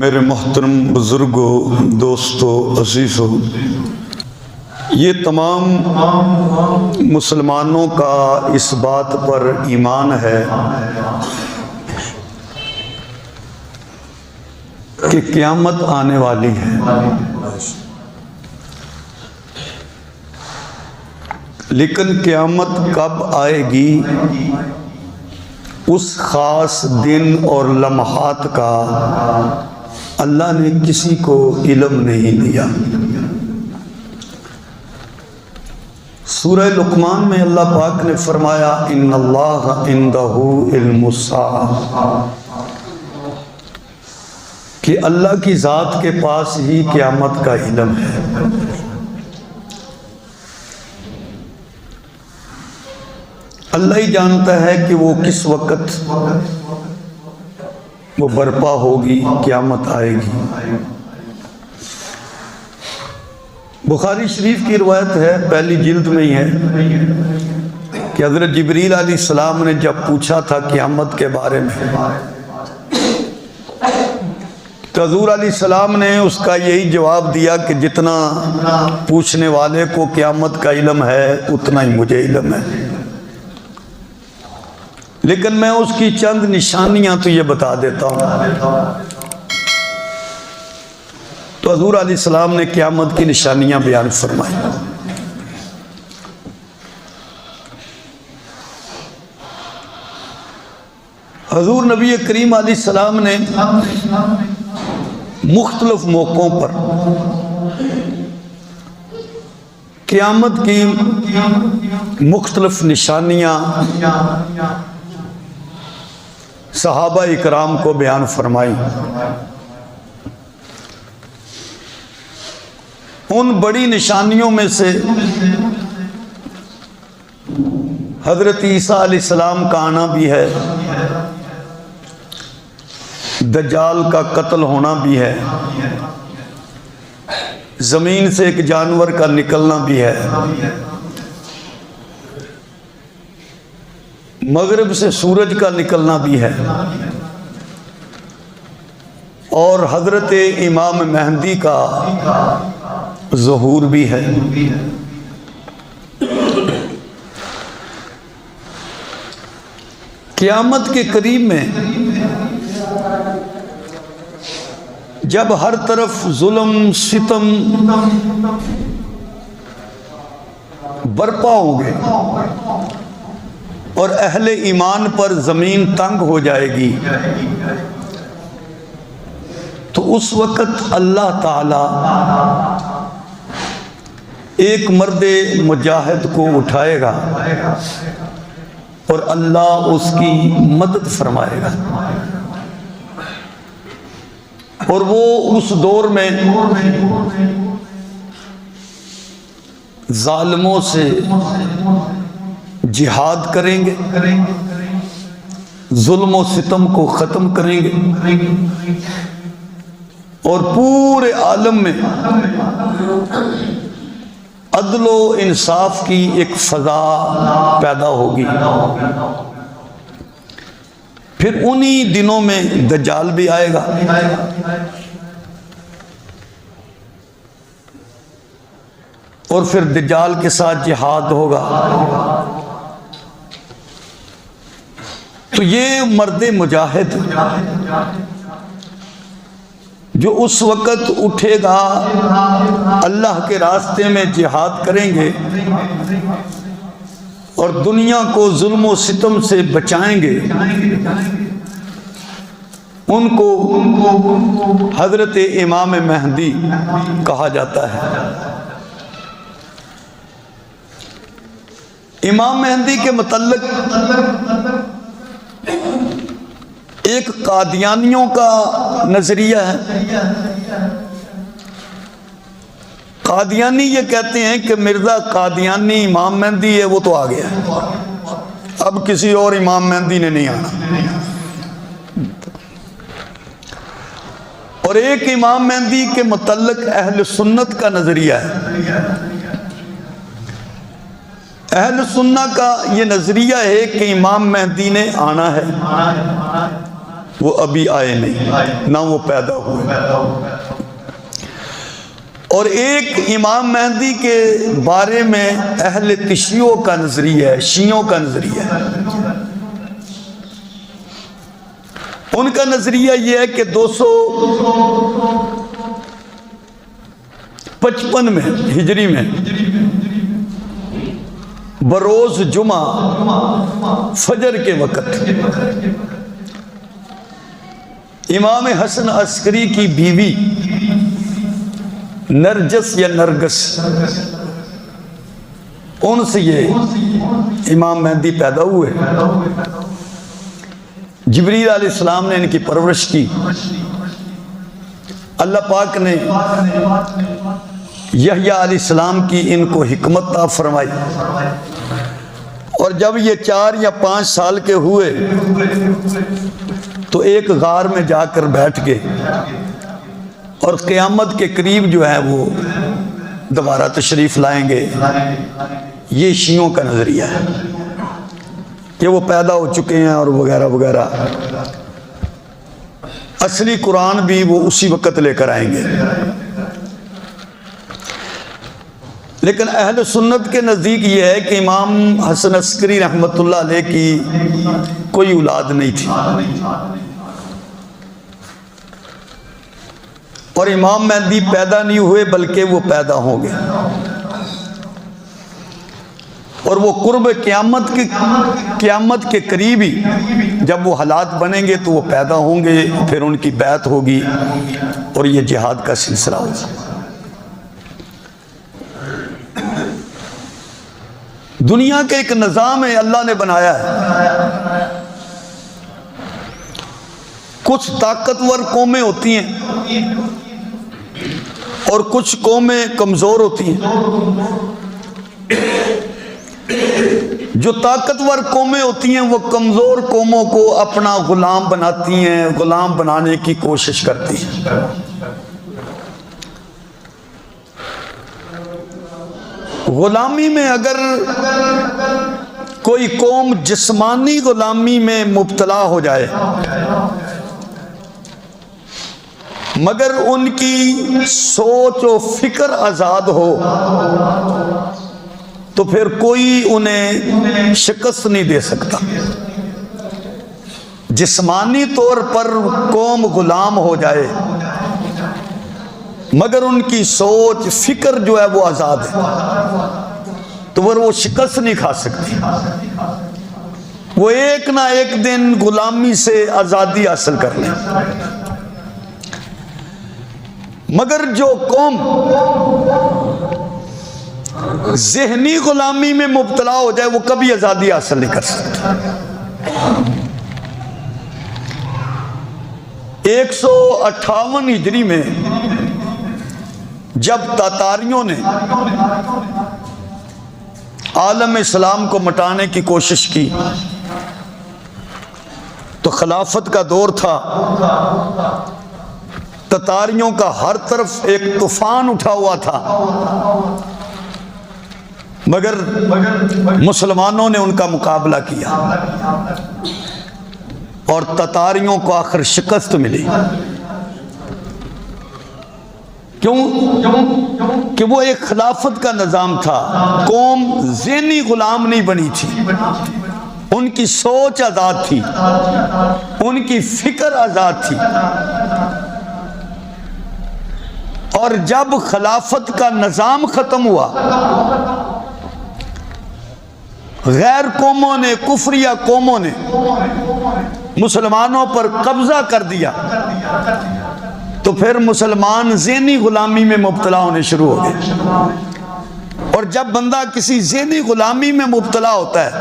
میرے محترم بزرگوں، دوستوں، عزیزوں، یہ تمام مسلمانوں کا اس بات پر ایمان ہے کہ قیامت آنے والی ہے، لیکن قیامت کب آئے گی اس خاص دن اور لمحات کا اللہ نے کسی کو علم نہیں دیا۔ سورہ لقمان میں اللہ پاک نے فرمایا ان اللہ عندہ علم الساعہ، کہ اللہ کی ذات کے پاس ہی قیامت کا علم ہے۔ اللہ ہی جانتا ہے کہ وہ کس وقت وہ برپا ہوگی، قیامت آئے گی۔ بخاری شریف کی روایت ہے، پہلی جلد میں ہی ہے، کہ حضرت جبریل علیہ السلام نے جب پوچھا تھا قیامت کے بارے میں، تو حضور علیہ السلام نے اس کا یہی جواب دیا کہ جتنا پوچھنے والے کو قیامت کا علم ہے اتنا ہی مجھے علم ہے، لیکن میں اس کی چند نشانیاں تو یہ بتا دیتا ہوں۔ تو حضور علیہ السلام نے قیامت کی نشانیاں بیان فرمائی۔ حضور نبی کریم علیہ السلام نے مختلف موقعوں پر قیامت کی مختلف نشانیاں صحابہ اکرام کو بیان فرمائی۔ ان بڑی نشانیوں میں سے حضرت عیسیٰ علیہ السلام کا آنا بھی ہے، دجال کا قتل ہونا بھی ہے، زمین سے ایک جانور کا نکلنا بھی ہے، مغرب سے سورج کا نکلنا بھی ہے، اور حضرت امام مہدی کا ظہور بھی ہے۔ قیامت کے قریب میں جب ہر طرف ظلم ستم برپا ہوں گے اور اہل ایمان پر زمین تنگ ہو جائے گی، تو اس وقت اللہ تعالی ایک مرد مجاہد کو اٹھائے گا اور اللہ اس کی مدد فرمائے گا، اور وہ اس دور میں ظالموں سے جہاد کریں گے، ظلم و ستم کو ختم کریں گے، اور پورے عالم میں عدل و انصاف کی ایک فضا پیدا ہوگی۔ پھر انہی دنوں میں دجال بھی آئے گا، اور پھر دجال کے ساتھ جہاد ہوگا۔ تو یہ مرد مجاہد جو اس وقت اٹھے گا، اللہ کے راستے میں جہاد کریں گے اور دنیا کو ظلم و ستم سے بچائیں گے، ان کو حضرت امام مہدی کہا جاتا ہے۔ امام مہدی کے متعلق ایک قادیانیوں کا نظریہ ہے۔ قادیانی یہ کہتے ہیں کہ مرزا قادیانی امام مہدی ہے، وہ تو آ گیا ہے، اب کسی اور امام مہدی نے نہیں آنا۔ اور ایک امام مہدی کے متعلق اہل سنت کا نظریہ ہے۔ اہل سنت کا یہ نظریہ ہے کہ امام مہدی نے آنا ہے، وہ ابھی آئے نہیں، نہ وہ پیدا ہوئے۔ اور ایک امام مہدی کے بارے میں اہل تشیع کا نظریہ ہے، شیعوں کا نظریہ ہے۔ ان کا نظریہ یہ ہے کہ 255 میں ہجری میں بروز جمعہ فجر کے وقت امام حسن عسکری کی بیوی نرجس یا نرگس، ان سے یہ امام مہدی پیدا ہوئے۔ جبریل علیہ السلام نے ان کی پرورش کی، اللہ پاک نے یحییٰ علیہ السلام کی ان کو حکمت عطا فرمائی، اور جب یہ 4 یا 5 سال کے ہوئے تو ایک غار میں جا کر بیٹھ گئے، اور قیامت کے قریب جو ہے وہ دوبارہ تشریف لائیں گے۔ یہ شیعوں کا نظریہ ہے کہ وہ پیدا ہو چکے ہیں اور وغیرہ وغیرہ۔ اصلی قرآن بھی وہ اسی وقت لے کر آئیں گے۔ لیکن اہل سنت کے نزدیک یہ ہے کہ امام حسن عسکری رحمۃ اللہ علیہ کی کوئی اولاد نہیں تھی، اور امام مہدی پیدا نہیں ہوئے بلکہ وہ پیدا ہوں گے، اور وہ قرب قیامت کے قریب ہی جب وہ حالات بنیں گے تو وہ پیدا ہوں گے، پھر ان کی بیعت ہوگی اور یہ جہاد کا سلسلہ ہوگا۔ دنیا کا ایک نظام ہے، اللہ نے بنایا ہے۔ کچھ طاقتور قومیں ہوتی ہیں اور کچھ قومیں کمزور ہوتی ہیں۔ جو طاقتور قومیں ہوتی ہیں وہ کمزور قوموں کو اپنا غلام بناتی ہیں، غلام بنانے کی کوشش کرتی ہیں۔ غلامی میں اگر کوئی قوم جسمانی غلامی میں مبتلا ہو جائے مگر ان کی سوچ و فکر آزاد ہو تو پھر کوئی انہیں شکست نہیں دے سکتا۔ جسمانی طور پر قوم غلام ہو جائے مگر ان کی سوچ فکر جو ہے وہ آزاد ہے تو وہ شکست نہیں کھا سکتی، وہ ایک نہ ایک دن غلامی سے آزادی حاصل کر لیں۔ مگر جو قوم ذہنی غلامی میں مبتلا ہو جائے وہ کبھی آزادی حاصل نہیں کر سکتی۔ 158 ہجری میں جب تاتاریوں نے عالم اسلام کو مٹانے کی کوشش کی تو خلافت کا دور تھا، تاتاریوں کا ہر طرف ایک طوفان اٹھا ہوا تھا، مگر مسلمانوں نے ان کا مقابلہ کیا اور تاتاریوں کو آخر شکست ملی۔ کیوں؟ کہ وہ ایک خلافت کا نظام تھا، قوم ذہنی غلام نہیں بنی تھی، ان کی سوچ آزاد تھی، ان کی فکر آزاد تھی۔ اور جب خلافت کا نظام ختم ہوا، غیر قوموں نے، کفریہ قوموں نے مسلمانوں پر قبضہ کر دیا تو پھر مسلمان ذہنی غلامی میں مبتلا ہونے شروع ہو گئے۔ اور جب بندہ کسی ذہنی غلامی میں مبتلا ہوتا ہے،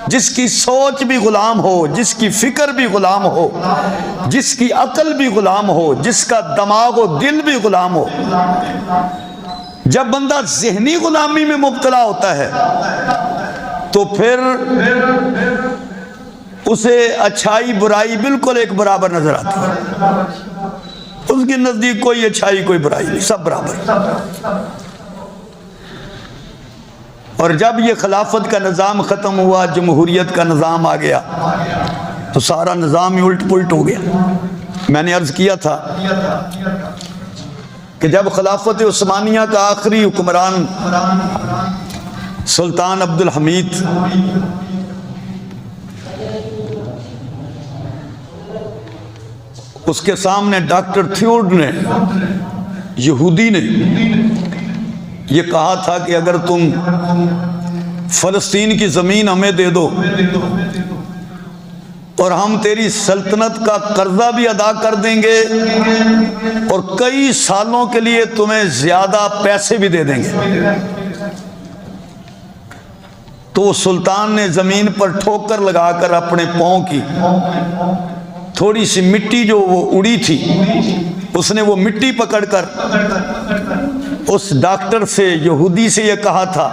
جس کی سوچ بھی غلام ہو، جس کی فکر بھی غلام ہو، جس کی عقل بھی غلام ہو، جس کا دماغ و دل بھی غلام ہو، جب بندہ ذہنی غلامی میں مبتلا ہوتا ہے تو پھر اسے اچھائی برائی بالکل ایک برابر نظر آتی ہے۔ اس کے نزدیک کوئی اچھائی کوئی برائی نہیں، سب برابر۔ اور جب یہ خلافت کا نظام ختم ہوا، جمہوریت کا نظام آ گیا تو سارا نظام ہی الٹ پلٹ ہو گیا۔ میں نے عرض کیا تھا کہ جب خلافت عثمانیہ کا آخری حکمران سلطان عبدالحمید اس کے سامنے ڈاکٹر تھیوڈ نے، یہودی نے یہ کہا تھا کہ اگر تم فلسطین کی زمین ہمیں دے دو اور ہم تیری سلطنت کا قرضہ بھی ادا کر دیں گے اور کئی سالوں کے لیے تمہیں زیادہ پیسے بھی دے دیں گے، تو سلطان نے زمین پر ٹھوکر لگا کر اپنے پاؤں کی تھوڑی سی مٹی جو وہ اڑی تھی، اس نے وہ مٹی پکڑ کر اس ڈاکٹر سے، یہودی سے یہ کہا تھا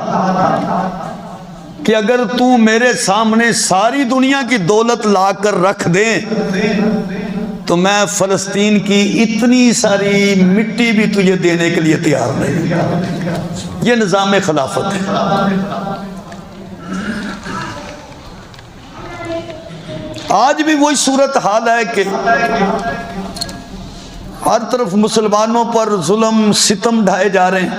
کہ اگر تو میرے سامنے ساری دنیا کی دولت لا کر رکھ دیں تو میں فلسطین کی اتنی ساری مٹی بھی تجھے دینے کے لیے تیار نہیں۔ یہ نظام خلافت ہے۔ آج بھی وہی صورتحال ہے کہ ہر طرف مسلمانوں پر ظلم ستم ڈھائے جا رہے ہیں،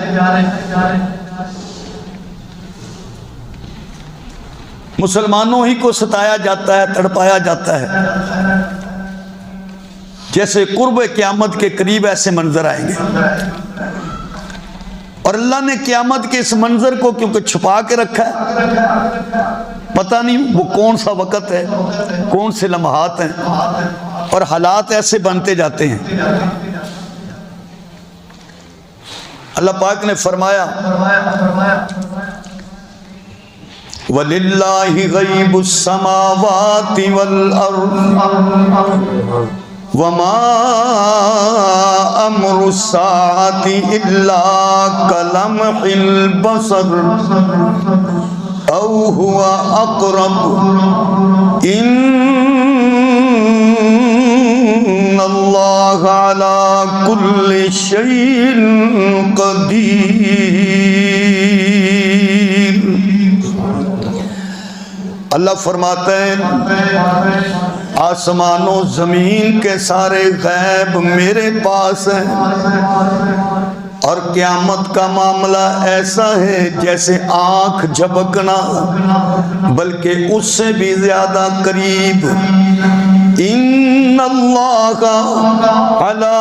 مسلمانوں ہی کو ستایا جاتا ہے، تڑپایا جاتا ہے۔ جیسے قرب قیامت کے قریب ایسے منظر آئیں گے، اور اللہ نے قیامت کے اس منظر کو کیونکہ چھپا کے رکھا ہے، پتہ نہیں وہ کون سا وقت ہے، کون سے لمحات ہیں، اور حالات ایسے بنتے جاتے ہیں۔ اللہ پاک نے فرمایا وَلِلَّهِ غَيْبُ السَّمَاوَاتِ وَالْأَرْضِ وَمَا أَمْرُ السَّاعَةِ إِلَّا كَلَمْحِ الْبَصَرِ أَوْ هُوَ أَقْرَبُ إِنَّ اللَّهَ عَلَى كُلِّ شَيْءٍ قَدِيرٌ۔ اللہ فرماتے ہیں آسمان و زمین کے سارے غیب میرے پاس ہیں، اور قیامت کا معاملہ ایسا ہے جیسے آنکھ جھپکنا، بلکہ اس سے بھی زیادہ قریب۔ ان اللہ علی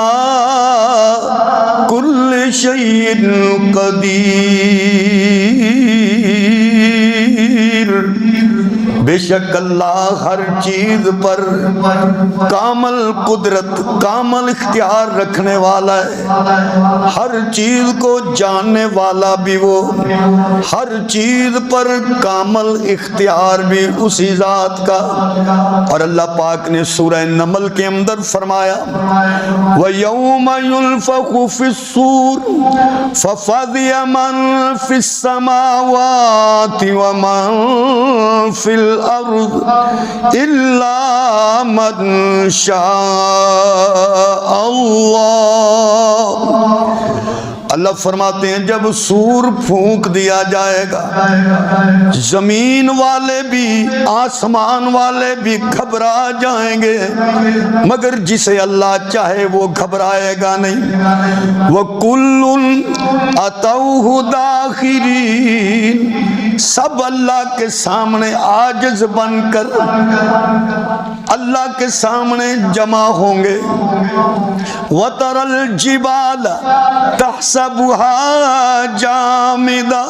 کل شیء قدیر، بے شک اللہ ہر چیز پر کامل قدرت، کامل اختیار رکھنے والا ہے، ہر چیز کو جاننے والا بھی وہ، ہر چیز پر کامل اختیار بھی اسی ذات کا۔ اور اللہ پاک نے سورہ نمل کے اندر فرمایا وَيَوْمَ يُنفَخُ فِي الصُّورِ فَفَزِعَ مَن فِي السَّمَاوَاتِ وَمَن فِي الْأَرْضِ إِلَّا مَن شَاءَ اللَّهُ۔ اللہ فرماتے ہیں جب سور پھونک دیا جائے گا، زمین والے بھی آسمان والے بھی گھبرا جائیں گے، مگر جسے اللہ چاہے وہ گھبرائے گا نہیں۔ وَكُلٌّ أَتَوْهُ دَاخِرِينَ، سب اللہ کے سامنے عاجز بن کر اللہ کے سامنے جمع ہوں گے۔ وَتَرَى الْجِبَالَ تَحْسَبُهَا جَامِدَةً،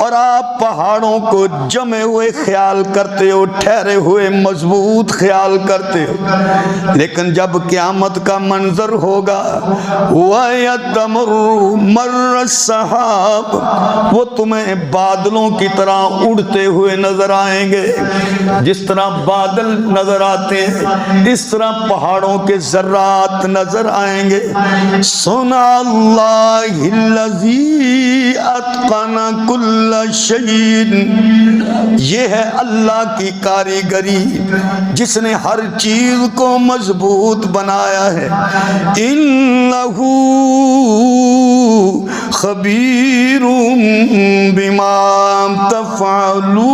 اور آپ پہاڑوں کو جمے ہوئے خیال کرتے ہو، ٹھہرے ہوئے مضبوط خیال کرتے ہو، لیکن جب قیامت کا منظر ہوگا وَيَتَمُرُّ مَرَّ السَّحَابِ، وہ تمہیں بادلوں کی طرح اڑتے ہوئے نظر آئیں گے۔ جس طرح بادل نظر آتے ہیں اس طرح پہاڑوں کے ذرات نظر آئیں گے۔ سُنَّ اللَّهِ الَّذِي أَتْقَنَ كُلَّ شَيْءٍ، یہ ہے اللہ کی کاریگری جس نے ہر چیز کو مضبوط بنایا ہے۔ إِنَّهُ خَبِيرٌ بِمَا تَفْعَلُونَ،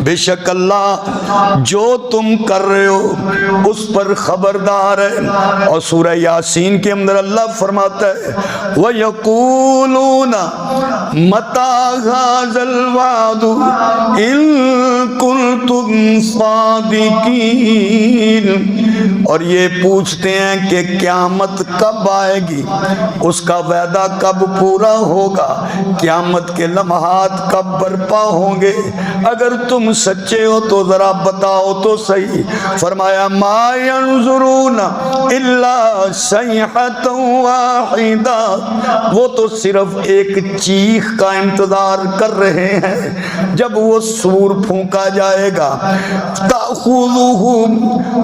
بے شک اللہ جو تم کر رہے ہو اس پر خبردار ہے۔ اور سورہ یاسین کے اندر اللہ فرماتا ہے وَيَقُولُونَ مَتَىٰ هَٰذَا الْوَعْدُ إِن كُنتُمْ صَادِقِينَ، اور یہ پوچھتے ہیں کہ قیامت کب آئے گی، اس کا وعدہ کب پورا ہوگا، قیامت کے لمحات کب برپا ہوں گے، اگر تم سچے ہو تو ذرا بتاؤ تو صحیح۔ فرمایا ما ينظرون الا صیحۃ واحدہ، وہ تو صرف ایک چیخ کا انتظار کر رہے ہیں، جب وہ سور پھونکا جائے گا تأخذهم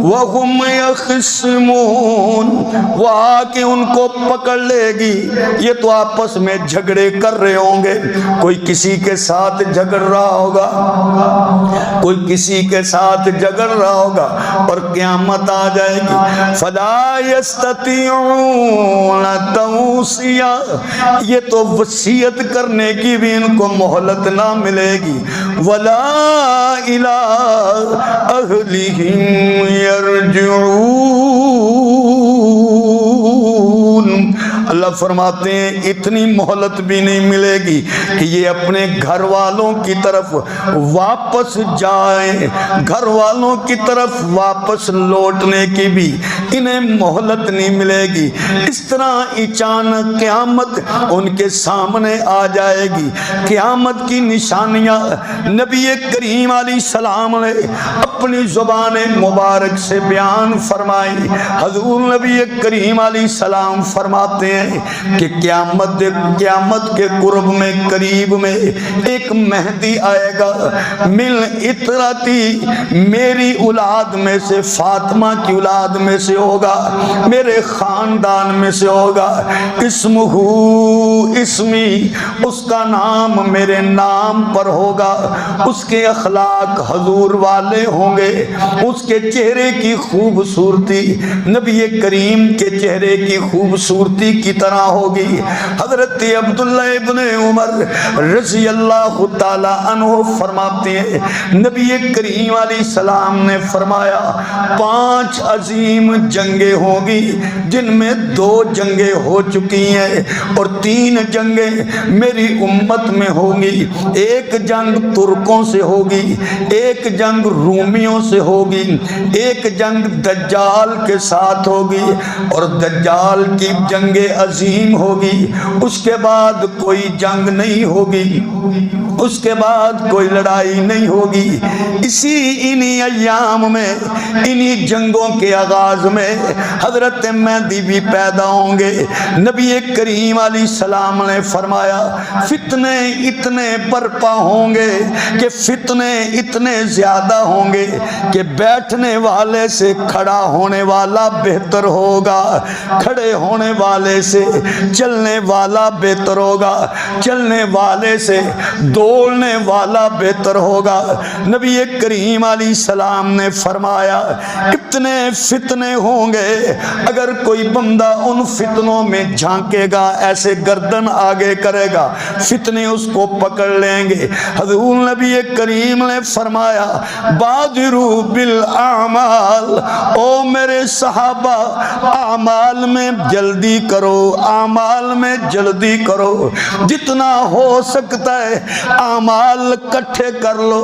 وهم يخصمون، وہ آ کے ان کو پکڑ لے گی، یہ تو آپس میں جھگڑے کر رہے ہوں گے، کوئی کسی کے ساتھ جھگڑ رہا ہوگا، کوئی کسی کے ساتھ جھگڑ رہا ہوگا، اور قیامت آ جائے گی فلا یستطیعون توصیہ، یہ تو وصیت کرنے کی بھی ان کو مہلت نہ ملے گی، ولا الی اہلہم یرجعون۔ اللہ فرماتے ہیں اتنی مہلت بھی نہیں ملے گی کہ یہ اپنے گھر والوں کی طرف واپس جائیں، گھر والوں کی طرف واپس لوٹنے کی بھی انہیں مہلت نہیں ملے گی۔ اس طرح اچانک قیامت ان کے سامنے آ جائے گی۔ قیامت کی نشانیاں نبی کریم علیہ السلام نے اپنی زبان مبارک سے بیان فرمائی۔ حضور نبی کریم علیہ السلام فرماتے ہیں کہ قیامت کے قرب میں قریب میں ایک مہدی آئے گا، مل اطرتی، میری اولاد میں سے، فاطمہ کی اولاد میں سے ہوگا، میرے خاندان میں سے ہوگا، اسمہ اسمی، اس کا نام میرے نام پر ہوگا، اس کے اخلاق حضور والے ہوں گے، اس کے چہرے کی خوبصورتی نبی کریم کے چہرے کی خوبصورتی کی طرح ہوگی۔ حضرت عبداللہ ابن عمر رضی اللہ تعالی عنہ فرماتے ہیں نبی کریم علیہ السلام نے فرمایا 5 عظیم جنگیں ہوں گی، جن میں 2 جنگیں ہو چکی ہیں اور 3 جنگیں میری امت میں ہوں گی۔ ایک جنگ ترکوں سے ہوگی، ایک جنگ رومیوں سے ہوگی، ایک جنگ دجال کے ساتھ ہوگی، اور دجال کی جنگ عظیم ہوگی۔ اس کے بعد کوئی جنگ نہیں ہوگی، اس کے بعد کوئی لڑائی نہیں ہوگی۔ انہی ایام میں، انہی جنگوں کے آغاز میں حضرت مہدی بھی پیدا ہوں گے۔ نبی کریم علیہ السلام نے فرمایا فتنے اتنے برپا ہوں گے کہ فتنے اتنے زیادہ ہوں گے کہ بیٹھنے والے سے کھڑا ہونے والا بہتر ہوگا، کھڑے ہونے والے سے چلنے والا بہتر ہوگا، چلنے والے سے دوڑنے والا بہتر ہوگا۔ نبی کریم علیہ السلام نے فرمایا اتنے فتنے ہوں گے، اگر کوئی بندہ ان فتنوں میں جھانکے گا، ایسے گردن آگے کرے گا، فتنے اس کو پکڑ لیں گے۔ حضور نبی کریم نے فرمایا بادروا بالاعمال، او میرے صحابہ اعمال میں جلدی کرو، اعمال میں جلدی کرو، جتنا ہو سکتا ہے اعمال اکٹھے کر لو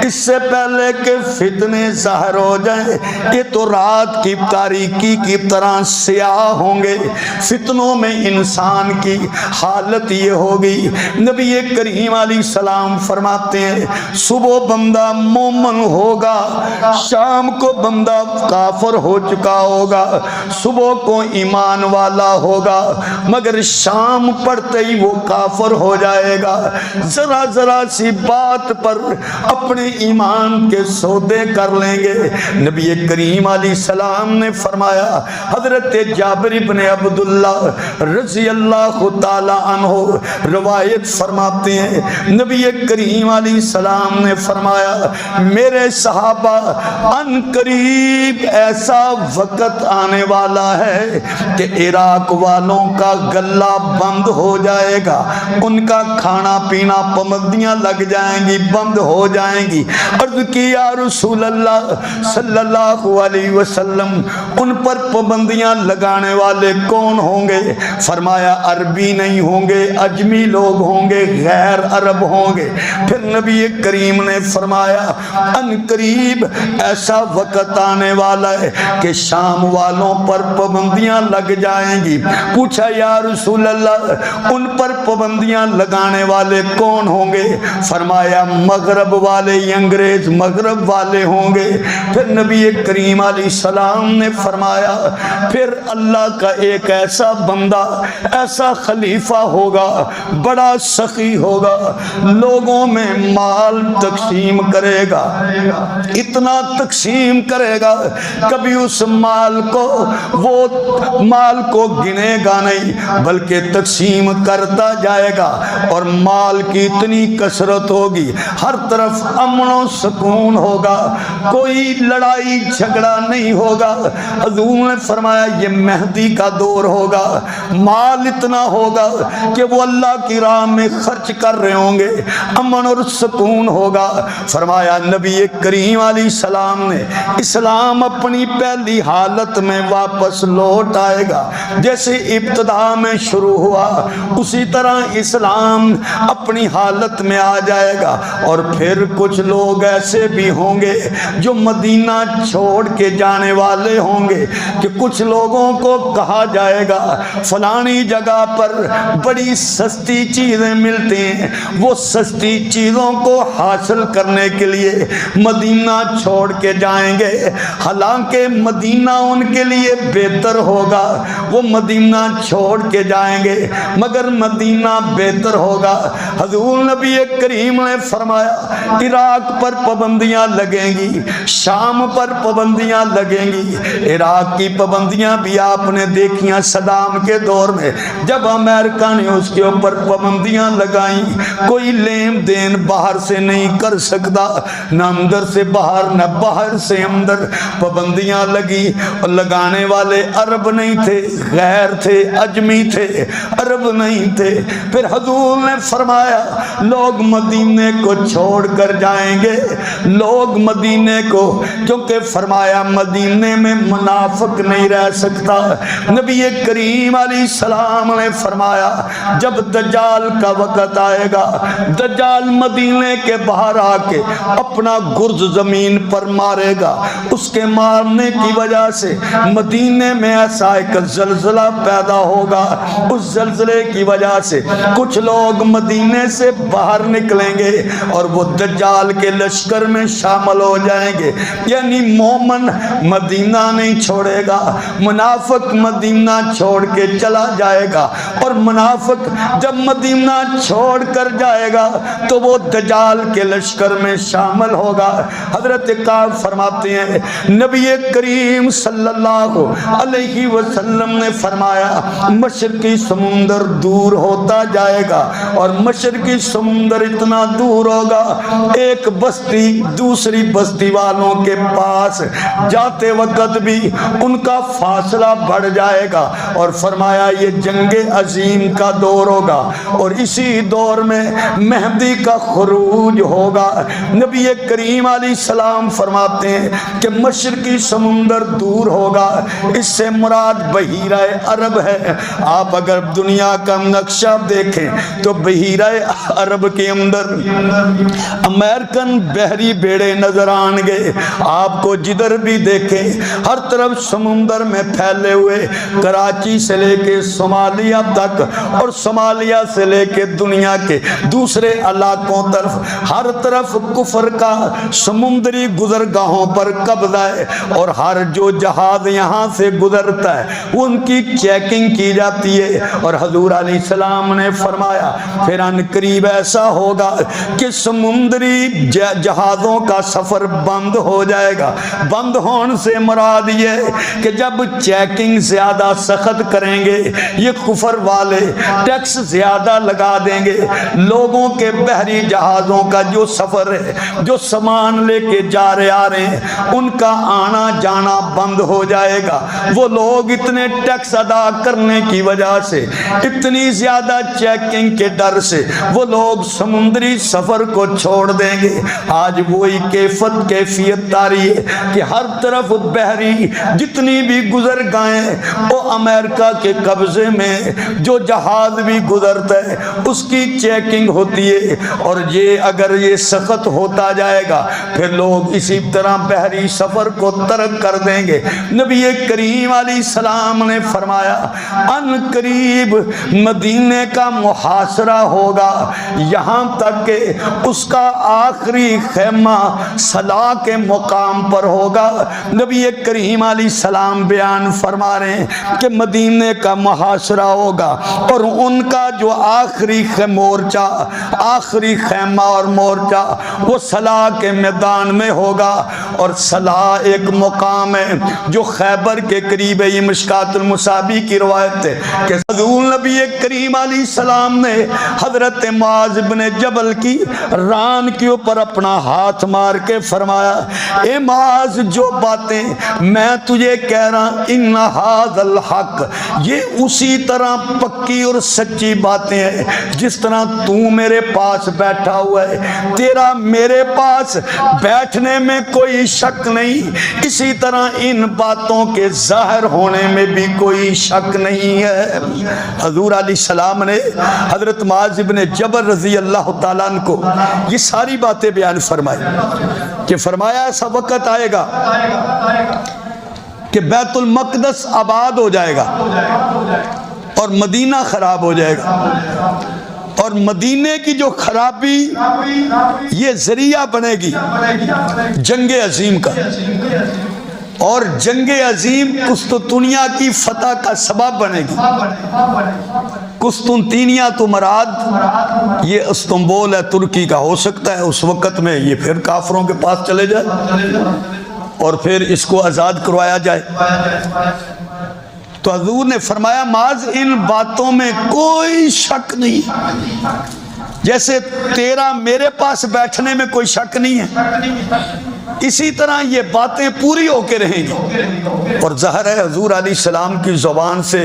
اس سے پہلے کہ فتنے ظاہر ہو جائیں۔ یہ تو رات کی تاریکی کی طرح سیاہ ہوں گے۔ فتنوں میں انسان کی حالت یہ ہوگی۔ نبی کریم علیہ السلام فرماتے ہیں صبح بندہ مومن ہوگا، شام کو بندہ کافر ہو چکا ہوگا، صبح کو ایمان والا ہوگا، مگر شام پڑتے ہی وہ کافر ہو جائے گا۔ ذرا ذرا سی بات پر اپنے ایمان کے سودے کر لیں گے۔ نبی کریم علیہ السلام نے فرمایا حضرت جابر بن عبداللہ رضی اللہ تعالی عنہ روایت فرماتے ہیں نبی کریم علیہ السلام نے فرمایا میرے صحابہ ان قریب ایسا وقت آنے والا ہے کہ عراق والوں کا گلہ بند ہو جائے گا، ان کا کھانا پینا پابندیاں لگ جائیں گی، بند ہو جائیں گی۔ عرض کی یا رسول اللہ صلی اللہ علیہ وسلم ان پر پابندیاں لگانے والے کون ہوں گے؟ فرمایا عربی نہیں ہوں گے، اجمی لوگ ہوں گے، غیر عرب ہوں گے۔ پھر نبی کریم نے فرمایا ان قریب ایسا وقت آنے والا ہے کہ شام والوں پر پابندیاں لگ جائیں گی۔ پوچھا یا رسول اللہ ان پر پابندیاں لگانے والے کون ہوں گے؟ فرمایا مغرب والے، انگریز مغرب والے ہوں گے۔ پھر نبی کریم علیہ السلام نے فرمایا پھر اللہ کا ایک ایسا بندہ، ایسا خلیفہ ہوگا، بڑا سخی ہوگا، لوگوں میں مال تقسیم کرے گا، اتنا تقسیم کرے گا کبھی اس مال کو وہ مال کو گنے گا نہیں بلکہ تقسیم کرتا جائے گا، اور مال کی اتنی کثرت ہوگی، ہر طرف امن و سکون ہوگا، کوئی لڑائی جھگڑا نہیں ہوگا۔ حضور نے فرمایا یہ مہدی کا دور ہوگا، مال اتنا ہوگا کہ وہ اللہ کی راہ میں خرچ کر رہے ہوں گے، امن اور سکون ہوگا۔ فرمایا نبی کریم علیہ السلام نے اسلام اپنی پہلی حالت میں واپس لوٹ آئے گا، جیسے ابتدا میں شروع ہوا اسی طرح اسلام اپنی حالت میں آ جائے گا۔ اور پھر کچھ لوگ ایسے بھی ہوں گے جو مدینہ چھوڑ کے جانے والے ہوں گے کہ کچھ لوگوں کو کہا جائے گا فلانی جگہ پر بڑی سستی چیزیں ملتی ہیں، وہ سستی چیزوں کو حاصل کرنے کے لیے مدینہ چھوڑ کے جائیں گے، حالانکہ مدینہ ان کے لیے بہتر ہوگا، وہ مدینہ چھوڑ کے جائیں گے مگر مدینہ بہتر ہوگا۔ حضور نبی کریم نے فرمایا عراق پر پابندیاں لگیں گی، شام پر پابندیاں لگیں گی۔ عراق کی پابندیاں بھی آپ نے دیکھیاں صدام کے دور میں، جب امریکہ نے اس کے اوپر پابندیاں لگائیں، کوئی لین دین باہر سے نہیں کر سکتا، نہ اندر سے باہر نہ باہر سے اندر، پابندیاں لگی، اور لگانے والے عرب نہیں تھے، غیر تھے، اجمی تھے، عرب نہیں تھے۔ پھر حضور نے فرمایا لوگ مدینے کو چھوڑ کر جائیں گے، لوگ مدینے کو، کیونکہ فرمایا مدینے میں منافق نہیں رہ سکتا۔ نبی کریم علیہ السلام نے فرمایا جب دجال کا وقت آئے گا، دجال مدینے کے باہر آ کے اپنا گرز زمین پر مارے گا، اس کے مارنے کی وجہ سے مدینے میں ایسا ایک زلزلہ پیدا ہوگا، اس زلزلے کی وجہ سے کچھ لوگ مدینے سے باہر نکلیں گے اور وہ دجال کے لشکر میں شامل ہو جائیں گے۔ یعنی مومن مدینہ نہیں چھوڑے گا، منافق مدینہ چھوڑ کے چلا جائے گا، اور منافق جب مدینہ چھوڑ کر جائے گا تو وہ دجال کے لشکر میں شامل ہوگا۔ حضرت کعب فرماتے ہیں نبی کریم صلی اللہ علیہ وسلم نے فرمایا مشرقی سمندر دور ہوتا جائے گا، اور مشرقی سمندر اتنا دور ہوگا ایک بستی دوسری بستی والوں کے پاس جاتے وقت بھی ان کا فاصلہ بڑھ جائے گا، اور فرمایا یہ جنگ عظیم کا دور ہوگا، اور اسی دور میں مہدی کا خروج ہوگا۔ نبی کریم علیہ السلام فرماتے ہیں کہ مشرقی سمندر دور ہوگا، اس سے مراد بحیرہ عرب ہے۔ آپ اگر دنیا کا نقشہ دیکھیں تو بحیرہ عرب کے اندر امریکن بحری بیڑے نظر آن گے، آپ کو جدھر بھی دیکھیں ہر طرف سمندر میں پھیلے ہوئے، کراچی سے لے کے صومالیہ تک اور صومالیہ سے لے کے دنیا کے دوسرے علاقوں طرف ہر طرف کفر کا سمندری گزرگاہوں پر قبضہ ہے، اور ہر جو جہاز یہاں سے گزرتا ہے ان کی چیکنگ کی جاتی ہے۔ اور حضور علیہ السلام نے فرمایا پھر ان قریب ایسا ہوگا کہ سمندری جہازوں کا سفر بند ہو جائے گا۔ بند ہونے سے مراد یہ کہ جب چیکنگ زیادہ سخت کریں گے یہ کفر والے، ٹیکس زیادہ لگا دیں گے، لوگوں کے بحری جہازوں کا جو سفر ہے، جو سامان لے کے جا رہے آ رہے ہیں، ان کا آنا جانا آنا بند ہو جائے گا۔ وہ لوگ اتنے ٹیکس ادا کرنے کی وجہ سے، اتنی زیادہ چیکنگ کے ڈر سے وہ لوگ سمندری سفر کو چھوڑ دیں گے۔ آج وہی کیفیت تاری ہے کہ ہر طرف بحری جتنی بھی گزرگاہیں وہ امریکہ کے قبضے میں، جو جہاز بھی گزرتا ہے اس کی چیکنگ ہوتی ہے، اور یہ اگر یہ سخت ہوتا جائے گا پھر لوگ اسی طرح بحری سفر کو ترک کر دیں گے۔ نبی کریم علیہ السلام نے فرمایا ان قریب مدینے کا محاصرہ ہوگا، یہاں تک کہ اس کا آخری خیمہ صلاح کے مقام پر ہوگا۔ نبی کریم علیہ السلام بیان فرما رہے ہیں کہ مدینے کا محاصرہ ہوگا اور ان کا جو آخری مورچہ، آخری خیمہ اور مورچہ وہ صلاح کے میدان میں ہوگا، اور صلاح ایک مقام ہے جو خیبر کے قریب ہے۔ یہ مشکات المصابی کی روایت ہے کہ حضور نبی کریم علیہ السلام نے حضرت معاذ بن جبل کی ران کے اوپر اپنا ہاتھ مار کے فرمایا اے معاذ، جو باتیں میں تجھے کہہ رہا ان ھذا الحق، یہ اسی طرح پکی اور سچی باتیں ہیں جس طرح تو میرے پاس بیٹھا ہوا ہے، تیرا میرے پاس بیٹھنے میں کوئی شک نہیں، اسی طرح ان باتوں کے ظاہر ہونے میں بھی کوئی شک نہیں ہے۔ حضور علیہ السلام نے حضرت معاذ بن جبل رضی اللہ تعالیٰ عنہ کو یہ ساری باتیں بیان فرمائی کہ فرمایا ایسا وقت آئے گا کہ بیت المقدس آباد ہو جائے گا اور مدینہ خراب ہو جائے گا، اور مدینے کی جو خرابی یہ ذریعہ بنے گی جنگ عظیم کا، اور جنگ عظیم قسطنطنیہ کی فتح کا سبب بنے گی۔ قسطنطنیہ تو مراد یہ استنبول ہے، ترکی کا، ہو سکتا ہے اس وقت میں یہ پھر کافروں کے پاس چلے جائے اور پھر اس کو آزاد کروایا جائے۔ تو حضور نے فرمایا معاذ ان باتوں میں کوئی شک نہیں، جیسے تیرا میرے پاس بیٹھنے میں کوئی شک نہیں ہے، اسی طرح یہ باتیں پوری ہو کے رہیں گی۔ اور ظاہر ہے حضور علیہ السلام کی زبان سے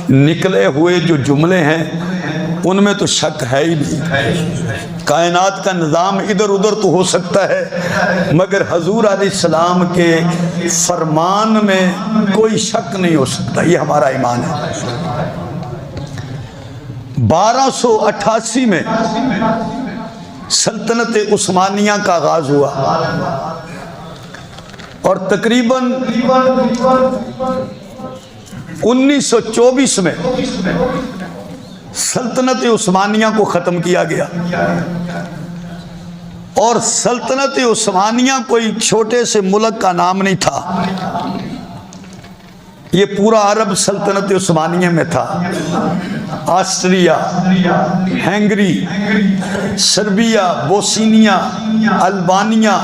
نکلے ہوئے جو جملے ہیں ان میں تو شک ہے ہی نہیں۔ کائنات کا نظام ادھر ادھر تو ہو سکتا ہے مگر حضور علیہ السلام کے فرمان میں کوئی شک نہیں ہو سکتا، یہ ہمارا ایمان ہے۔ 1288 میں سلطنت عثمانیہ کا آغاز ہوا اور تقریباً 1924 میں سلطنت عثمانیہ کو ختم کیا گیا، اور سلطنت عثمانیہ کوئی چھوٹے سے ملک کا نام نہیں تھا، یہ پورا عرب سلطنت عثمانیہ میں تھا۔ Austria, Hungary, Serbia, Bosnia, Albania,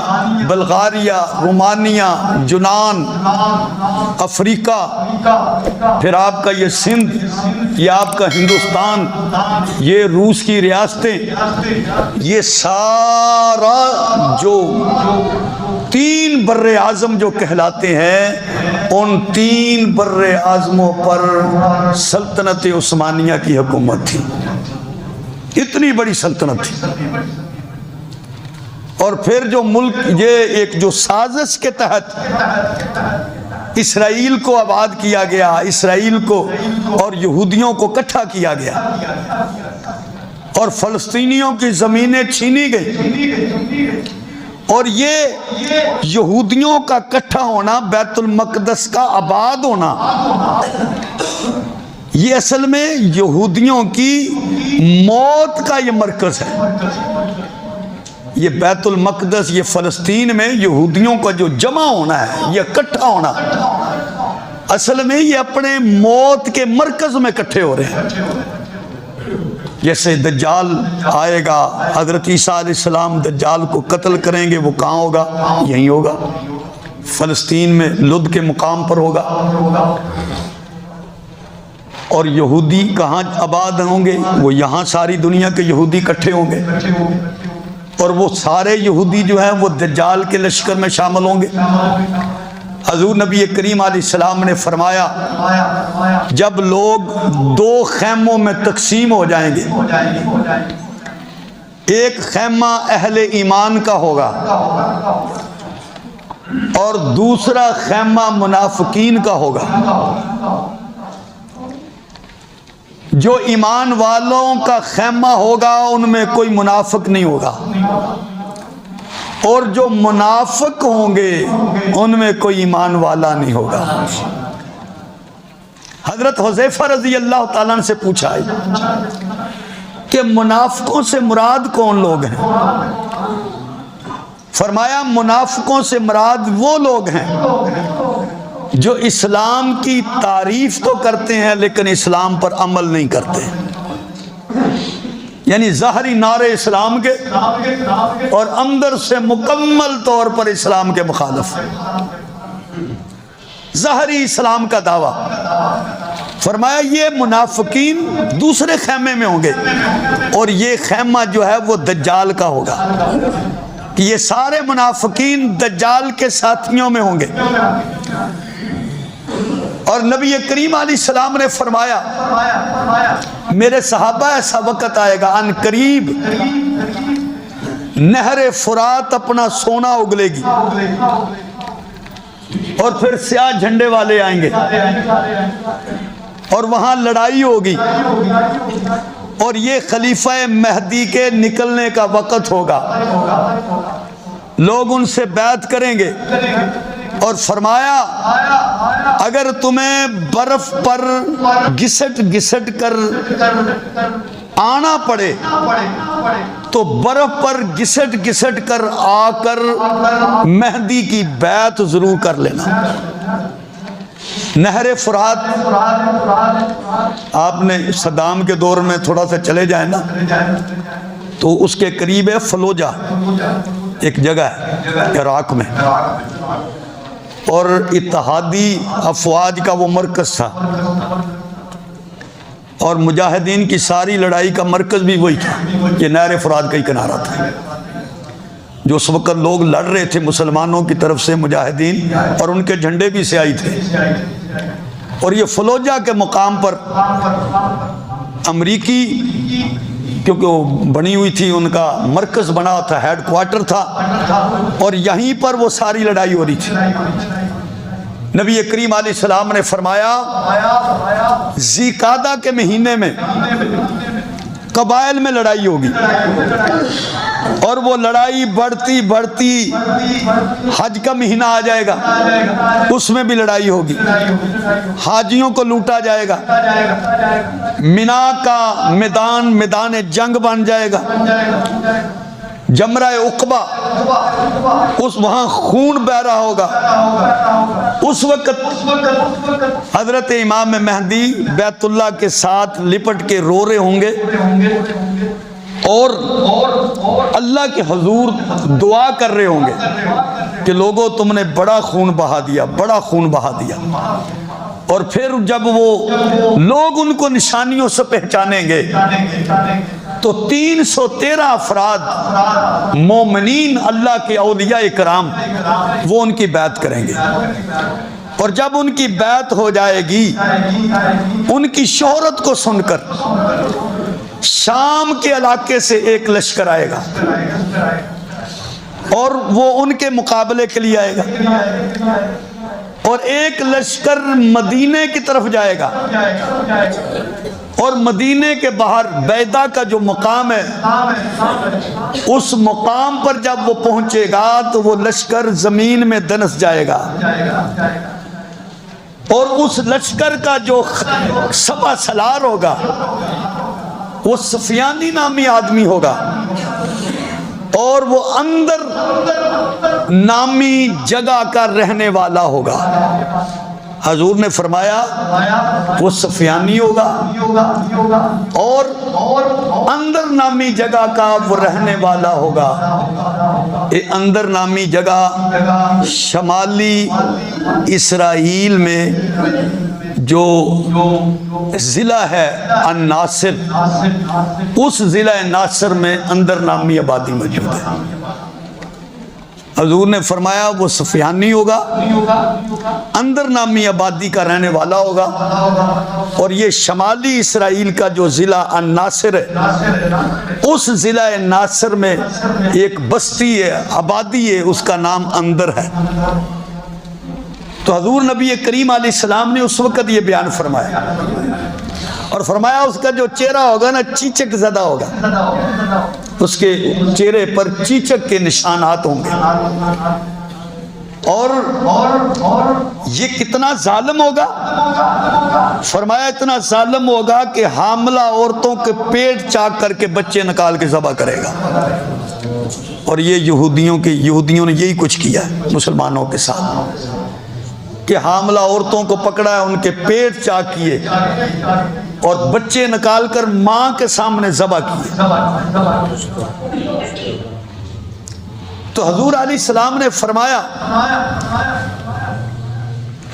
Bulgaria, Romania, یونان، افریقہ، پھر آپ کا یہ سندھ، یہ آپ کا ہندوستان، یہ روس کی ریاستیں، یہ سارا جو 3 بر اعظم جو کہلاتے ہیں ان 3 بر اعظموں پر سلطنت عثمانیہ کی حکومت تھی، اتنی بڑی سلطنت تھی۔ اور پھر جو ملک یہ ایک جو سازش کے تحت اسرائیل کو آباد کیا گیا، اسرائیل کو اور یہودیوں کو اکٹھا کیا گیا اور فلسطینیوں کی زمینیں چھینی گئی، اور یہ یہودیوں کا اکٹھا ہونا، بیت المقدس کا آباد ہونا، یہ اصل میں یہودیوں کی موت کا یہ مرکز ہے۔ یہ بیت المقدس، یہ فلسطین میں یہودیوں کا جو جمع ہونا ہے، یہ اکٹھا ہونا، اصل میں یہ اپنے موت کے مرکز میں اکٹھے ہو رہے ہیں۔ جیسے دجال آئے گا، حضرت عیسیٰ علیہ السلام دجال کو قتل کریں گے، وہ کہاں ہوگا؟ یہیں ہوگا، فلسطین میں لد کے مقام پر ہوگا۔ اور یہودی کہاں آباد ہوں گے؟ وہ یہاں ساری دنیا کے یہودی اکٹھے ہوں گے، اور وہ سارے یہودی جو ہیں وہ دجال کے لشکر میں شامل ہوں گے۔ حضور نبی کریم علیہ السلام نے فرمایا جب لوگ دو خیموں میں تقسیم ہو جائیں گے، ایک خیمہ اہل ایمان کا ہوگا اور دوسرا خیمہ منافقین کا ہوگا، جو ایمان والوں کا خیمہ ہوگا ان میں کوئی منافق نہیں ہوگا، اور جو منافق ہوں گے ان میں کوئی ایمان والا نہیں ہوگا۔ حضرت حذیفہ رضی اللہ تعالیٰ عنہ سے پوچھا کہ منافقوں سے مراد کون لوگ ہیں؟ فرمایا منافقوں سے مراد وہ لوگ ہیں جو اسلام کی تعریف تو کرتے ہیں لیکن اسلام پر عمل نہیں کرتے، یعنی ظاہری نعرے اسلام کے اور اندر سے مکمل طور پر اسلام کے مخالف، ظاہری اسلام کا دعویٰ۔ فرمایا یہ منافقین دوسرے خیمے میں ہوں گے اور یہ خیمہ جو ہے وہ دجال کا ہوگا، کہ یہ سارے منافقین دجال کے ساتھیوں میں ہوں گے۔ اور نبی کریم علیہ السلام نے فرمایا میرے صحابہ ایسا وقت آئے گا ان قریب نہر فرات اپنا سونا اگلے گی اور پھر سیاہ جھنڈے والے آئیں گے اور وہاں لڑائی ہوگی، اور یہ خلیفہ مہدی کے نکلنے کا وقت ہوگا، لوگ ان سے بیعت کریں گے۔ اور فرمایا اگر تمہیں برف پر گھسٹ گھسٹ کر آنا پڑے تو برف پر گھسٹ گھسٹ کر آ کر مہدی کی بیعت ضرور کر لینا۔ نہر فرات آپ نے صدام کے دور میں تھوڑا سا چلے جائیں نا تو اس کے قریب ہے فلوجہ، ایک جگہ ہے عراق میں، اور اتحادی افواج کا وہ مرکز تھا اور مجاہدین کی ساری لڑائی کا مرکز بھی وہی تھا، یہ نہر فرات کا ہی کنارہ تھا۔ جو اس وقت لوگ لڑ رہے تھے مسلمانوں کی طرف سے مجاہدین، اور ان کے جھنڈے بھی سیاہی تھے، اور یہ فلوجہ کے مقام پر امریکی، کیونکہ وہ بنی ہوئی تھی، ان کا مرکز بنا تھا، ہیڈ کوارٹر تھا، اور یہیں پر وہ ساری لڑائی ہو رہی تھی۔ نبی کریم علیہ السلام نے فرمایا ذی قعدہ کے مہینے میں قبائل میں لڑائی ہوگی، اور وہ لڑائی بڑھتی بڑھتی حج کا مہینہ آ جائے گا، اس میں بھی لڑائی ہوگی، حاجیوں کو لوٹا جائے گا، منا کا میدان میدان جنگ بن جائے گا، جمرہ عقبہ اس وہاں خون بہ رہا ہوگا۔ اس وقت حضرت امام مہدی بیت اللہ کے ساتھ لپٹ کے رو رہے ہوں گے اور اللہ کے حضور دعا کر رہے ہوں گے کہ لوگوں تم نے بڑا خون بہا دیا، بڑا خون بہا دیا۔ اور پھر جب وہ لوگ ان کو نشانیوں سے پہچانیں گے تو 313 افراد مومنین اللہ کے اولیاء اکرام وہ ان کی بیعت کریں گے، اور جب ان کی بیعت ہو جائے گی ان کی شہرت کو سن کر شام کے علاقے سے ایک لشکر آئے گا اور وہ ان کے مقابلے کے لیے آئے گا، اور ایک لشکر مدینے کی طرف جائے گا، اور مدینے کے باہر بیضا کا جو مقام ہے اس مقام پر جب وہ پہنچے گا تو وہ لشکر زمین میں دنس جائے گا، اور اس لشکر کا جو سپہ سالار ہوگا وہ سفیانی نامی آدمی ہوگا، اور وہ اندر نامی جگہ کا رہنے والا ہوگا۔ حضور نے فرمایا وہ سفیانی ہوگا اور اندر نامی جگہ کا وہ رہنے والا ہوگا۔ یہ اندر نامی جگہ شمالی اسرائیل میں جو ضلع ہے الناصر، اس ضلع ناصر میں اندر نامی آبادی موجود ہے۔ حضور نے فرمایا وہ سفیانی ہوگا، اندر نامی آبادی کا رہنے والا ہوگا، اور یہ شمالی اسرائیل کا جو ضلع الناصر ہے، اس ضلع ناصر میں ایک بستی ہے، آبادی ہے، اس کا نام اندر ہے۔ تو حضور نبی کریم علیہ السلام نے اس وقت یہ بیان فرمایا، اور فرمایا اس کا جو چہرہ ہوگا نا چیچک زدہ ہوگا، اس کے چہرے پر چیچک کے نشانات ہوں گے، اور یہ کتنا ظالم ہوگا؟ فرمایا اتنا ظالم ہوگا کہ حاملہ عورتوں کے پیٹ چاک کر کے بچے نکال کے ذبح کرے گا۔ اور یہ یہودیوں نے یہی کچھ کیا ہے مسلمانوں کے ساتھ، کہ حاملہ عورتوں کو پکڑا ہے، ان کے پیٹ چاک کیے اور بچے نکال کر ماں کے سامنے ذبح کیے۔ تو حضور علیہ السلام نے فرمایا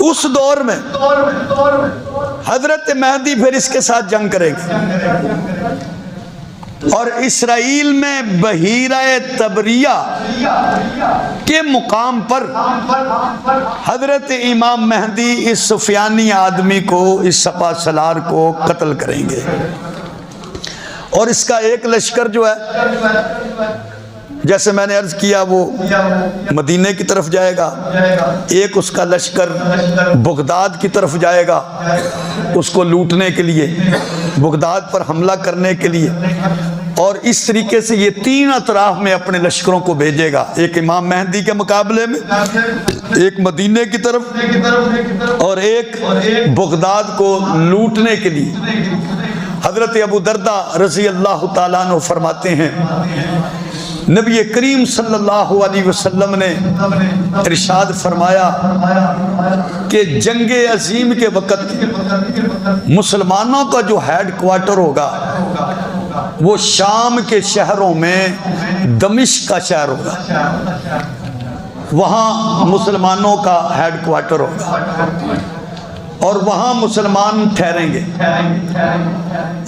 اس دور میں حضرت مہدی پھر اس کے ساتھ جنگ کرے گی، اور اسرائیل میں بحیرہ تبریہ کے مقام پر حضرت امام مہدی اس سفیانی آدمی کو، اس سپہ سالار کو قتل کریں گے، اور اس کا ایک لشکر جو ہے، جیسے میں نے عرض کیا، وہ مدینے کی طرف جائے گا، ایک اس کا لشکر بغداد کی طرف جائے گا اس کو لوٹنے کے لیے، بغداد پر حملہ کرنے کے لیے، اور اس طریقے سے یہ تین اطراف میں اپنے لشکروں کو بھیجے گا، ایک امام مہدی کے مقابلے میں، ایک مدینے کی طرف، اور ایک بغداد کو لوٹنے کے لیے۔ حضرت ابو دردہ رضی اللہ تعالیٰ عنہ فرماتے ہیں نبی کریم صلی اللہ علیہ وسلم نے ارشاد فرمایا کہ جنگ عظیم کے وقت مسلمانوں کا جو ہیڈ کوارٹر ہوگا وہ شام کے شہروں میں دمشق کا شہر ہوگا، وہاں مسلمانوں کا ہیڈ کوارٹر ہوگا، اور وہاں مسلمان ٹھہریں گے۔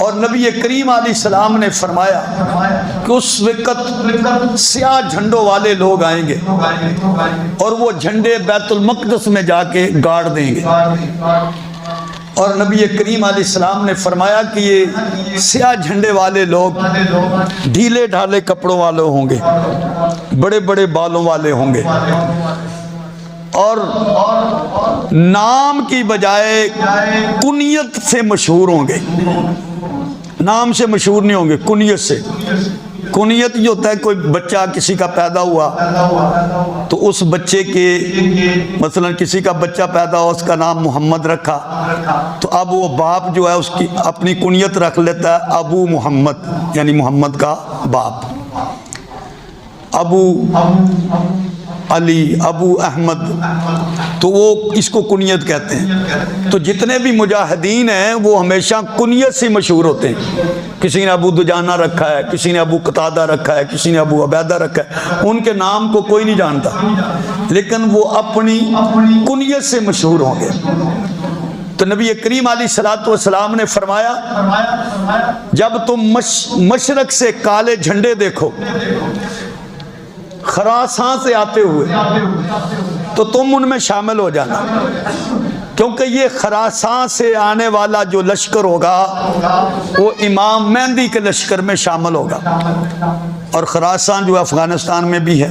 اور نبی کریم علیہ السلام نے فرمایا کہ اس وقت سیاہ جھنڈوں والے لوگ آئیں گے، اور وہ جھنڈے بیت المقدس میں جا کے گاڑ دیں گے، اور نبی کریم علیہ السلام نے فرمایا کہ یہ سیاہ جھنڈے والے لوگ ڈھیلے ڈھالے کپڑوں والے ہوں گے، بڑے بڑے بالوں والے ہوں گے، اور نام کی بجائے کنیت سے مشہور ہوں گے، نام سے مشہور نہیں ہوں گے، کنیت سے۔ کنیت یہ ہوتا ہے کوئی بچہ کسی کا پیدا ہوا تو اس بچے کے، مثلا کسی کا بچہ پیدا ہوا، اس کا نام محمد رکھا، تو اب وہ باپ جو ہے اس کی اپنی کنیت رکھ لیتا ہے ابو محمد، یعنی محمد کا باپ، ابو علی، ابو احمد، تو وہ اس کو کنیت کہتے ہیں۔ تو جتنے بھی مجاہدین ہیں وہ ہمیشہ کنیت سے مشہور ہوتے ہیں، کسی نے ابو دجانہ رکھا ہے، کسی نے ابو قتادہ رکھا ہے، کسی نے ابو عبیدہ رکھا ہے، ان کے نام کو کوئی نہیں جانتا، لیکن وہ اپنی کنیت سے مشہور ہوں گے۔ تو نبی کریم علیہ السلام نے فرمایا جب تم مشرق سے کالے جھنڈے دیکھو خراسان سے آتے ہوئے تو تم ان میں شامل ہو جانا، کیونکہ یہ خراسان سے آنے والا جو لشکر ہوگا وہ امام مہدی کے لشکر میں شامل ہوگا، اور خراسان جو افغانستان میں بھی ہے،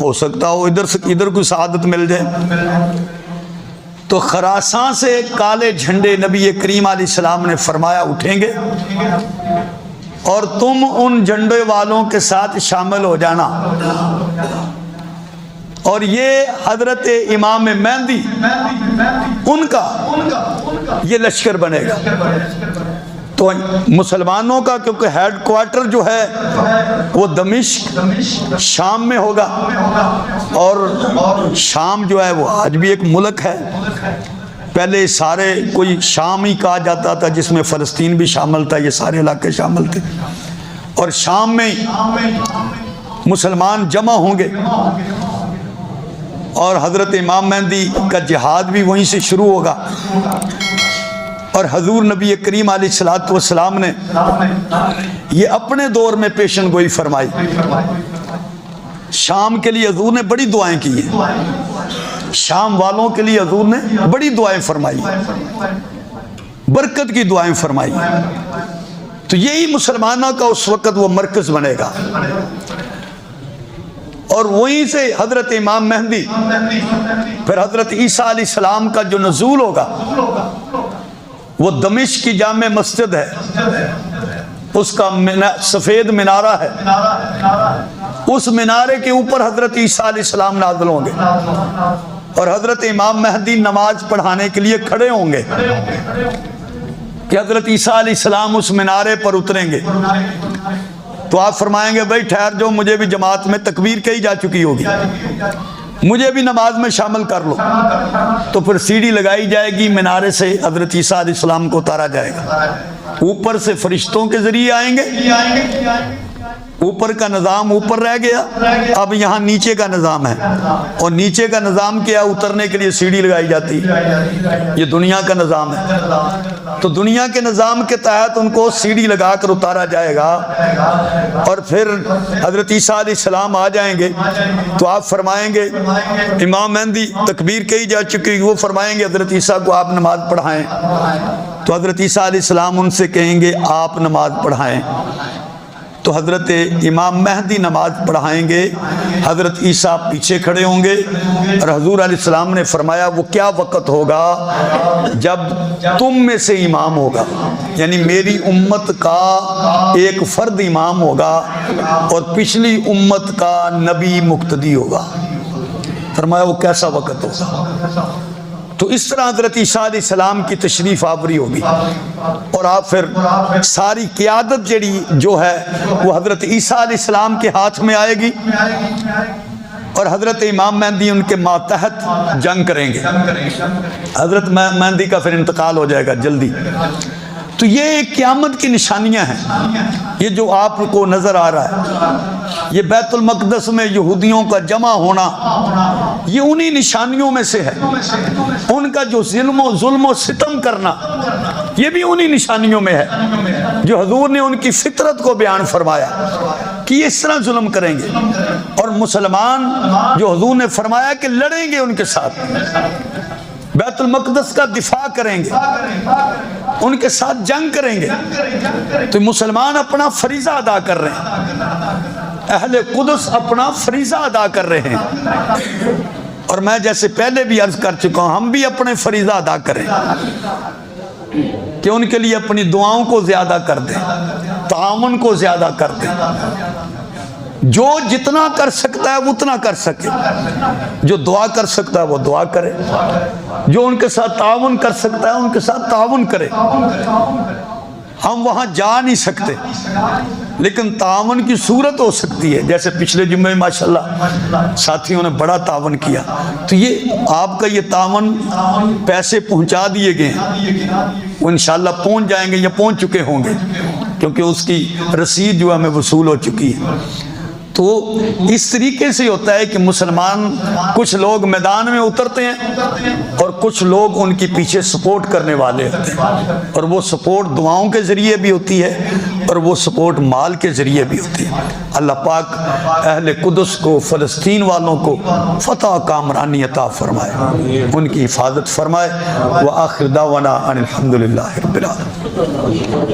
ہو سکتا ہو ادھر کوئی سعادت مل جائے۔ تو خراسان سے کالے جھنڈے نبی کریم علیہ السلام نے فرمایا اٹھیں گے، اور تم ان جھنڈے والوں کے ساتھ شامل ہو جانا، اور یہ حضرت امام مہدی ان کا یہ لشکر بنے گا۔ تو مسلمانوں کا کیونکہ ہیڈ کوارٹر جو ہے وہ دمشق شام میں ہوگا، اور شام جو ہے وہ آج بھی ایک ملک ہے، پہلے سارے کوئی شام ہی کہا جاتا تھا جس میں فلسطین بھی شامل تھا، یہ سارے علاقے شامل تھے، اور شام میں مسلمان جمع ہوں گے، اور حضرت امام مہدی کا جہاد بھی وہیں سے شروع ہوگا۔ اور حضور نبی کریم علیہ السلام نے یہ اپنے دور میں پیشن گوئی فرمائی شام کے لیے حضور نے بڑی دعائیں کی ہیں، شام والوں کے لیے حضور نے بڑی دعائیں فرمائی، برکت کی دعائیں فرمائی. تو یہی مسلمانوں کا اس وقت وہ مرکز بنے گا. اور وہیں سے حضرت امام مہدی، پھر حضرت عیسیٰ علیہ السلام کا جو نزول ہوگا، وہ دمشق کی جامع مسجد ہے، اس کا سفید منارہ ہے، اس منارے کے اوپر حضرت عیسیٰ علیہ السلام نازل ہوں گے اور حضرت امام مہدی نماز پڑھانے کے لیے کھڑے ہوں گے کہ حضرت عیسیٰ علیہ السلام اس منارے پر اتریں گے. تو آپ فرمائیں گے بھائی ٹھہر جو، مجھے بھی جماعت میں تکبیر کہی جا چکی ہوگی، مجھے بھی نماز میں شامل کر لو. تو پھر سیڑھی لگائی جائے گی، منارے سے حضرت عیسیٰ علیہ السلام کو اتارا جائے گا. اوپر سے فرشتوں کے ذریعے آئیں گے، اوپر کا نظام اوپر رہ گیا، اب یہاں نیچے کا نظام ہے. اور نیچے کا نظام کیا؟ اترنے کے لیے سیڑھی لگائی جاتی، یہ دنیا کا نظام ہے. تو دنیا کے نظام کے تحت ان کو سیڑھی لگا کر اتارا جائے گا، اور پھر حضرت عیسیٰ علیہ السلام آ جائیں گے. تو آپ فرمائیں گے امام مہدی تکبیر کہی جا چکی، وہ فرمائیں گے حضرت عیسیٰ کو آپ نماز پڑھائیں. تو حضرت عیسیٰ علیہ السلام ان سے کہیں گے آپ نماز پڑھائیں. تو حضرت امام مہدی نماز پڑھائیں گے، حضرت عیسیٰ پیچھے کھڑے ہوں گے. اور حضور علیہ السلام نے فرمایا وہ کیا وقت ہوگا جب تم میں سے امام ہوگا، یعنی میری امت کا ایک فرد امام ہوگا اور پچھلی امت کا نبی مقتدی ہوگا. فرمایا وہ کیسا وقت ہوگا. تو اس طرح حضرت عیسیٰ علیہ السلام کی تشریف آوری ہوگی، اور آپ پھر ساری قیادت جو ہے وہ حضرت عیسیٰ علیہ السلام کے ہاتھ میں آئے گی، اور حضرت امام مہدی ان کے ماتحت جنگ کریں گے. حضرت مہدی کا پھر انتقال ہو جائے گا جلدی. تو یہ قیامت کی نشانیاں ہیں. یہ جو آپ کو نظر آ رہا ہے، یہ بیت المقدس میں یہودیوں کا جمع ہونا، یہ انہی نشانیوں میں سے ہے. ان کا جو ظلم و ستم کرنا، یہ بھی انہی نشانیوں میں ہے جو حضور نے ان کی فطرت کو بیان فرمایا کہ یہ اس طرح ظلم کریں گے. اور مسلمان جو حضور نے فرمایا کہ لڑیں گے ان کے ساتھ، بیت المقدس کا دفاع کریں گے، ان کے ساتھ جنگ کریں گے. تو مسلمان اپنا فریضہ ادا کر رہے ہیں، اہل قدس اپنا فریضہ ادا کر رہے ہیں. اور میں جیسے پہلے بھی عرض کر چکا ہوں، ہم بھی اپنے فریضہ ادا کریں کہ ان کے لیے اپنی دعاؤں کو زیادہ کر دیں، تعاون کو زیادہ کر دیں. جو جتنا کر سکتا ہے وہ اتنا کر سکے، جو دعا کر سکتا ہے وہ دعا کرے، جو ان کے ساتھ تعاون کر سکتا ہے ان کے ساتھ تعاون کرے. ہم وہاں جا نہیں سکتے لیکن تعاون کی صورت ہو سکتی ہے. جیسے پچھلے جمعے ماشاءاللہ ساتھیوں نے بڑا تعاون کیا، تو یہ آپ کا یہ تعاون پیسے پہنچا دیے گئے ہیں، وہ انشاءاللہ پہنچ جائیں گے یا پہنچ چکے ہوں گے، کیونکہ اس کی رسید جو ہمیں وصول ہو چکی ہے. تو اس طریقے سے ہوتا ہے کہ مسلمان کچھ لوگ میدان میں اترتے ہیں اور کچھ لوگ ان کی پیچھے سپورٹ کرنے والے ہوتے ہیں، اور وہ سپورٹ دعاؤں کے ذریعے بھی ہوتی ہے اور وہ سپورٹ مال کے ذریعے بھی ہوتی ہے. اللہ پاک اہل قدس کو، فلسطین والوں کو فتح کامرانی عطا فرمائے، ان کی حفاظت فرمائے. وآخر دعوانا ان الحمدللہ رب العالمین.